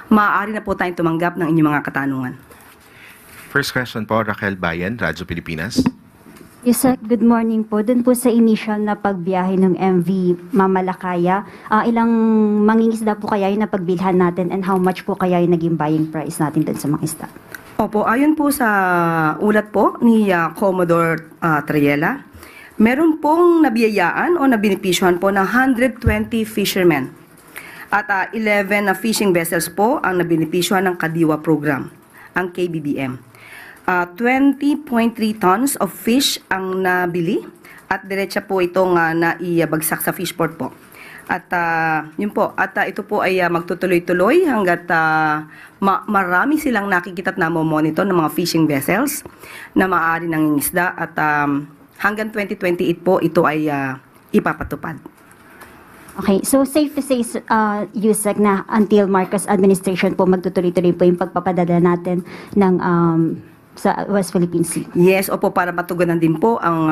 maaari na po tayong tumanggap ng inyong mga katanungan. First question po, Raquel Bayan, Radyo Pilipinas. Yes, sir. Good morning po. Doon po sa initial na pagbiyahe ng MV Mamalakaya, ilang mangingisda po kaya yung napagbilhan natin and how much po kaya yung naging buying price natin doon sa mga isda? Opo, ayon po sa ulat po ni Commodore Triella, meron pong nabiyayaan o nabinipisyohan po ng 120 fishermen. At 11 na fishing vessels po ang nabinipisyohan ng Kadiwa program, ang KBBM. 20.3 tons of fish ang nabili at diretsa po itong naibagsak sa fishport po. At yun po, at ito po ay magtutuloy-tuloy hanggat marami silang nakikita at namomonitor ng mga fishing vessels na maaari nangingisda at hanggang 2028 po ito ay ipapatupad. Okay, so safe to say, Yusek, na until Marcos administration po magtutuloy-tuloy po yung pagpapadala natin ng sa West Philippine Sea. Yes, opo, para matugunan din po ang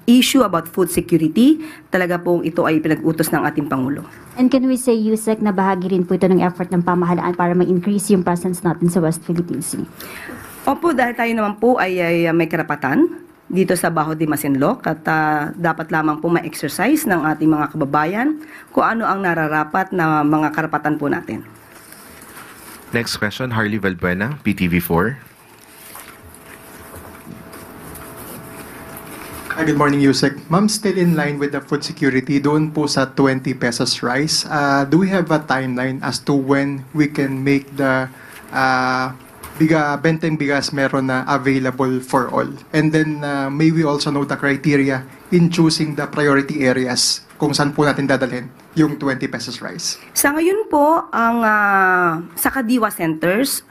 issue about food security. Talaga pong ito ay pinag-utos ng ating Pangulo. And can we say, Yusek, na bahagi rin po ito ng effort ng pamahalaan para ma-increase yung presence natin sa West Philippine Sea? Opo, dahil tayo naman po ay may karapatan dito sa Baho de Masinloc at dapat lamang po ma-exercise ng ating mga kababayan kung ano ang nararapat na mga karapatan po natin. Next question, Harley Valbuena, PTV4. Good morning, Yusek. Ma'am, still in line with the food security, doon po sa 20 pesos rice, do we have a timeline as to when we can make the benteng bigas meron na available for all? And then, may we also know the criteria in choosing the priority areas kung saan po natin dadalhin yung 20 pesos rice? Sa ngayon po, ang sa Kadiwa centers,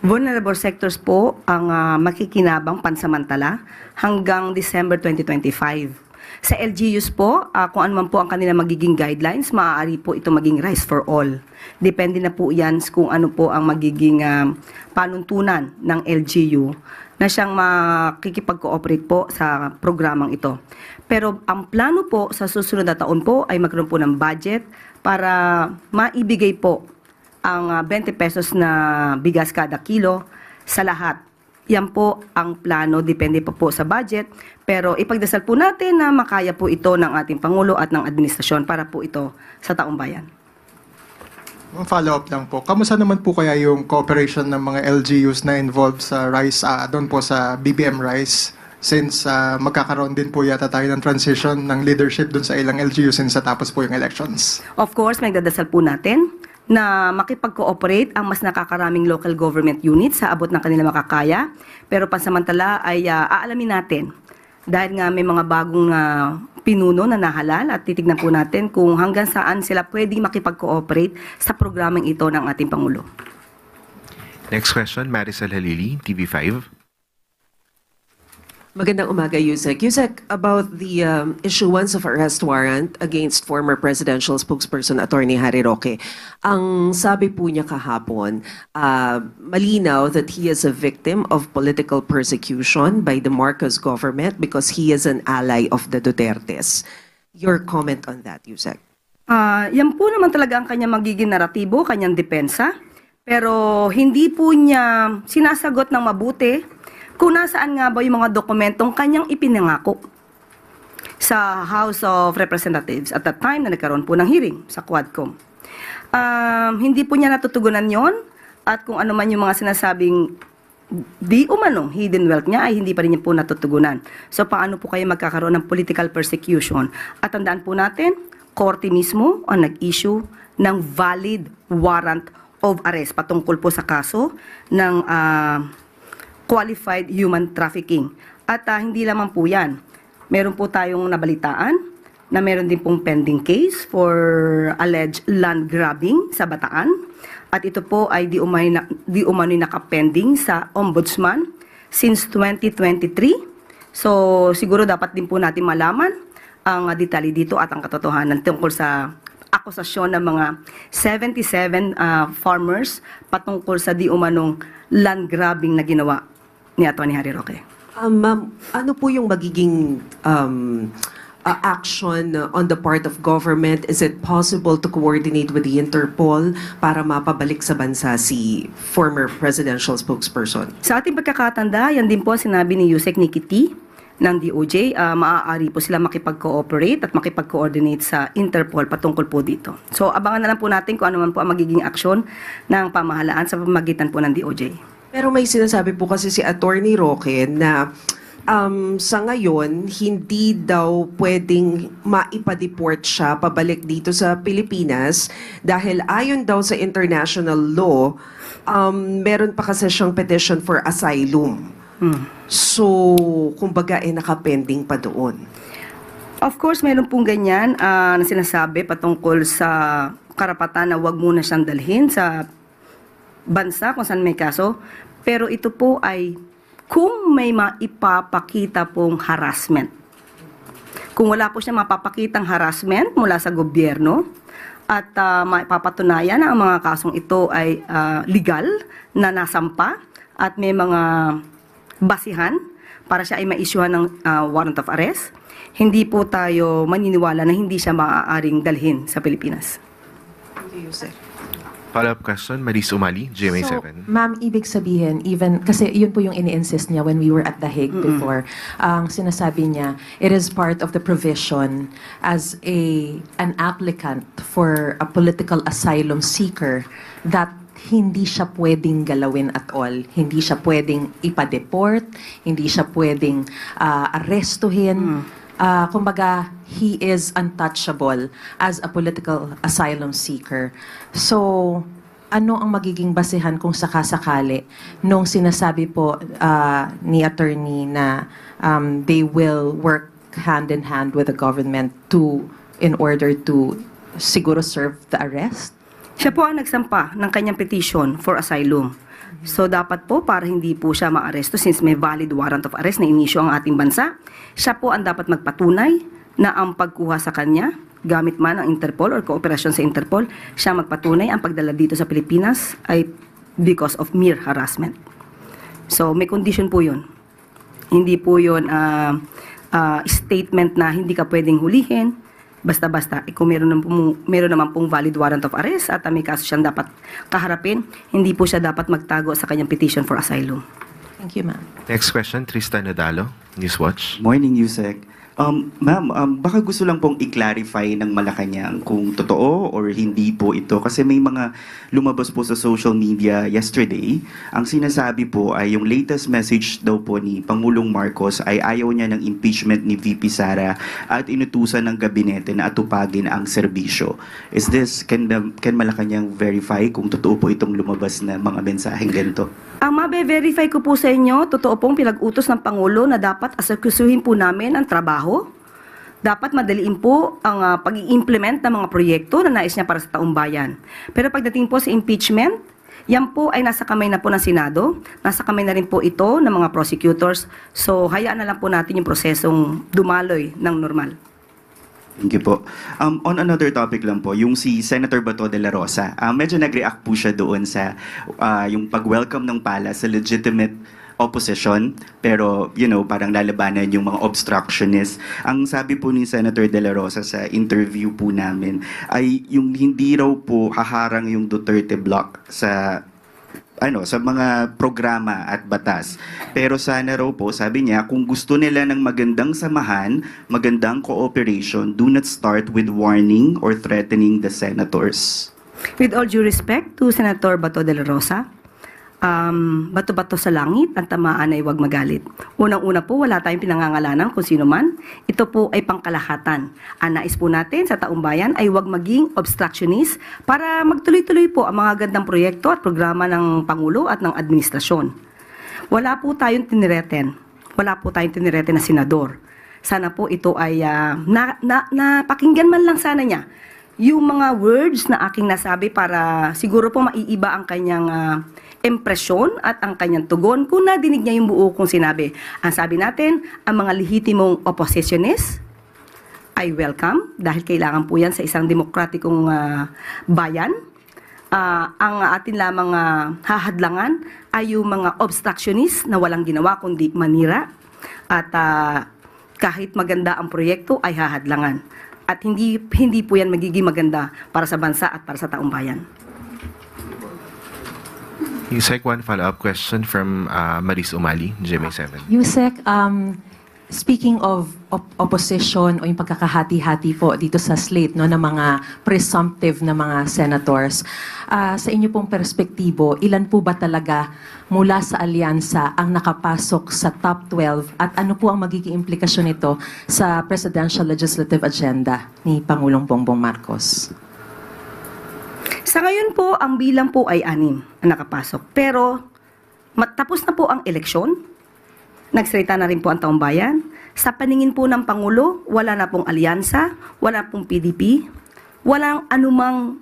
vulnerable sectors po ang makikinabang pansamantala hanggang December 2025. Sa LGUs po, kung ano man po ang kanilang magiging guidelines, maaari po ito maging rice for all. Depende na po yan kung ano po ang magiging panuntunan ng LGU na siyang makikipag-cooperate po sa programang ito. Pero ang plano po sa susunod na taon po ay magkaroon po ng budget para maibigay po ang 20 pesos na bigas kada kilo sa lahat. Yan po ang plano, depende pa po sa budget. Pero ipagdasal po natin na makaya po ito ng ating Pangulo at ng administrasyon para po ito sa taong bayan. Follow-up lang po. Kamusta naman po kaya yung cooperation ng mga LGUs na involved sa rice, doon po sa BBM Rice? Since magkakaroon din po yata tayo ng transition ng leadership doon sa ilang LGUs since tapos po yung elections. Of course, magdadasal po natin na makipag-cooperate ang mas nakakaraming local government units sa abot ng kanilang makakaya. Pero pansamantala ay aalamin natin dahil nga may mga bagong pinuno na nahalal at titignan po natin kung hanggang saan sila pwedeng makipag-cooperate sa programang ito ng ating Pangulo. Next question, Maricel Halili, TV5. Magandang umaga, Yusek. Yusek, about the issuance of arrest warrant against former presidential spokesperson Attorney Harry Roque. Ang sabi po niya kahapon, malinaw that he is a victim of political persecution by the Marcos government because he is an ally of the Dutertes. Your comment on that, Yusek? Yan po naman talaga ang kanyang magiging naratibo, kanyang depensa. Pero hindi po niya sinasagot ng mabuti kung nasaan nga ba yung mga dokumentong kanyang ipinangako sa House of Representatives at that time na nagkaroon po ng hearing sa Quadcom. Hindi po niya natutugunan yon at kung ano man yung mga sinasabing di umanong hidden wealth niya ay hindi pa rin niya po natutugunan. So paano po kayo magkakaroon ng political persecution? At tandaan po natin, korte mismo ang nag-issue ng valid warrant of arrest patungkol po sa kaso ng qualified human trafficking. At hindi lamang po yan. Meron po tayong nabalitaan na meron din pong pending case for alleged land grabbing sa Bataan. At ito po ay di umano'y nakapending sa Ombudsman since 2023. So siguro dapat din po natin malaman ang detalye dito at ang katotohanan tungkol sa akusasyon ng mga 77 farmers patungkol sa di umanong land grabbing na ginawa ni Atty. Harry Roque. Ma'am, ano po yung magiging action on the part of government? Is it possible to coordinate with the Interpol para mapabalik sa bansa si former presidential spokesperson? Sa ating pagkakatanda, yan din po ang sinabi ni Yusek Nikki T ng DOJ, maaari po sila makipag-cooperate at makipag-coordinate sa Interpol patungkol po dito. So abangan na lang po natin kung ano man po ang magiging aksyon ng pamahalaan sa pamamagitan po ng DOJ. Pero may sinasabi po kasi si Attorney Roque na sa ngayon, hindi daw pwedeng maipa-deport siya pabalik dito sa Pilipinas dahil ayon daw sa international law, meron pa kasi siyang petition for asylum. So, kumbaga, nakapending pa doon. Of course, meron pong ganyan na sinasabi patungkol sa karapatan na wag muna siyang dalhin sa bansa kung saan may kaso. Pero ito po ay kung may maipapakita pong harassment. Kung wala po siya mapapakitang harassment mula sa gobyerno at maipapatunayan na ang mga kasong ito ay legal na nasampa at may mga basihan para siya ay ma-issuehan ng warrant of arrest, hindi po tayo maniniwala na hindi siya maaaring dalhin sa Pilipinas. Thank you, Yusek. Follow-up question, Maris Umali, GMA7. So, ma'am, ibig sabihin, even, kasi yun po yung ini-insist niya when we were at The Hague before, ang sinasabi niya, it is part of the provision as an applicant for a political asylum seeker that hindi siya pwedeng galawin at all. Hindi siya pwedeng ipa-deport, hindi siya pwedeng arrestuhin. Kumbaga, he is untouchable as a political asylum seeker. So, ano ang magiging basehan kung sakasakali nung sinasabi po ni attorney na they will work hand in hand with the government in order to siguro serve the arrest? Siya po ang nagsampa ng kanyang petition for asylum. So dapat po para hindi po siya maaresto since may valid warrant of arrest na inisyu ang ating bansa, siya po ang dapat magpatunay na ang pagkuha sa kanya, gamit man ang Interpol or kooperasyon sa Interpol, siya magpatunay ang pagdala dito sa Pilipinas ay because of mere harassment. So may condition po yun. Hindi po yun statement na hindi ka pwedeng hulihin, basta-basta, kung meron naman pong valid warrant of arrest at may kaso siyang dapat kaharapin, hindi po siya dapat magtago sa kanyang petition for asylum. Thank you, ma'am. Next question, Tristan Nadalo, Newswatch. Morning, Yusek. Ma'am, baka gusto lang pong i-clarify ng Malacanang kung totoo or hindi po ito. Kasi may mga lumabas po sa social media yesterday. Ang sinasabi po ay yung latest message daw po ni Pangulong Marcos ay ayaw niya ng impeachment ni VP Sara at inutusan ng gabinete na atupagin ang serbisyo. Can Malacanang verify kung totoo po itong lumabas na mga mensaheng ganito? Ang mabe-verify ko po sa inyo, totoo pong pinag-utos ng Pangulo na dapat asakusuhin po namin ang trabaho. Dapat madaliin po ang pag-i-implement ng mga proyekto na nais niya para sa taong bayan. Pero pagdating po sa impeachment, yan po ay nasa kamay na po ng Senado, nasa kamay na rin po ito ng mga prosecutors. So hayaan na lang po natin yung prosesong dumaloy ng normal. Thank you po. On another topic lang po, yung si Senator Bato de la Rosa, medyo nag-react po siya doon sa yung pag-welcome ng pala sa legitimate opposition, pero parang lalabanan yung mga obstructionists. Ang sabi po ni Senator de la Rosa sa interview po namin ay yung hindi raw po haharang yung Duterte block sa mga programa at batas. Pero sana raw po, sabi niya, kung gusto nila ng magandang samahan, magandang cooperation, do not start with warning or threatening the senators. With all due respect to Senator Bato de la Rosa, bato-bato sa langit, ang tamaan ay huwag magalit. Unang-una po, wala tayong pinangangalanan kung sino man. Ito po ay pangkalahatan. Ang nais po natin sa taong bayan ay huwag maging obstructionist para magtuloy-tuloy po ang mga gandang proyekto at programa ng Pangulo at ng administrasyon. Wala po tayong tinireten. Wala po tayong tinireten na senador. Sana po ito ay napakinggan man lang sana niya yung mga words na aking nasabi para siguro po maiiba ang kanyang impresyon at ang kanyang tugon kung nadinig niya yung buo kong sinabi. Ang sabi natin, ang mga lehitimong oppositionist ay welcome dahil kailangan po yan sa isang demokratikong bayan. Ang atin lamang hahadlangan ay yung mga obstructionist na walang ginawa kundi manira at kahit maganda ang proyekto ay hahadlangan. At hindi po yan magiging maganda para sa bansa at para sa taong bayan. Yusek, one follow-up question from Maris Umali, GMA7. Yusek, speaking of opposition o yung pagkakahati-hati po dito sa slate no, ng mga presumptive na mga senators, sa inyo pong perspektibo, ilan po ba talaga mula sa alyansa ang nakapasok sa top 12 at ano po ang magiging implikasyon nito sa presidential legislative agenda ni Pangulong Bongbong Marcos? Sa ngayon po, ang bilang po ay 6 na nakapasok. Pero matapos na po ang eleksyon, nagsalita na rin po ang taong bayan. Sa paningin po ng Pangulo, wala na pong alyansa, wala pong PDP, walang anumang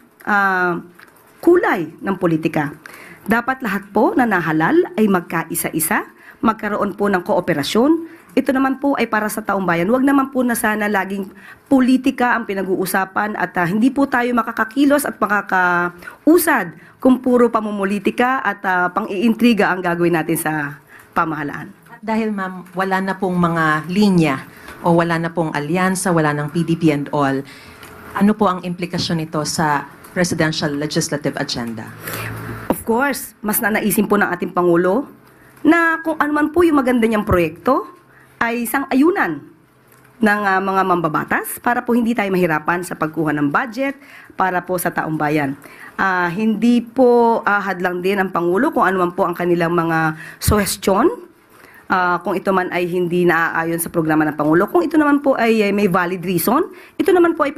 kulay ng politika. Dapat lahat po na nahalal ay magkaisa-isa, magkaroon po ng kooperasyon. Ito naman po ay para sa taong bayan. Huwag naman po na sana laging politika ang pinag-uusapan at hindi po tayo makakakilos at makakausad kung puro pamumulitika at pang-iintriga ang gagawin natin sa pamahalaan. Dahil ma'am, wala na pong mga linya o wala na pong alyansa, wala ng PDP and all, ano po ang implikasyon nito sa presidential legislative agenda? Of course, mas nanaisin po ng ating Pangulo na kung ano man po yung maganda niyang proyekto ay sang-ayunan ng mga mambabatas para po hindi tayo mahirapan sa pagkuha ng budget para po sa taong bayan. Hindi po hadlang din ang Pangulo kung ano man po ang kanilang mga suhestyon. Kung ito man ay hindi naaayon sa programa ng Pangulo. Kung ito naman po ay may valid reason, ito naman po ay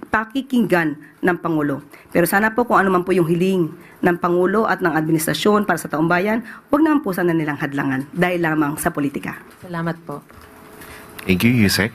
pakikinggan ng Pangulo. Pero sana po kung ano man po yung hiling ng Pangulo at ng administrasyon para sa taong bayan, huwag naman po sana nilang hadlangan dahil lamang sa politika. Salamat po. Thank you, Yusek.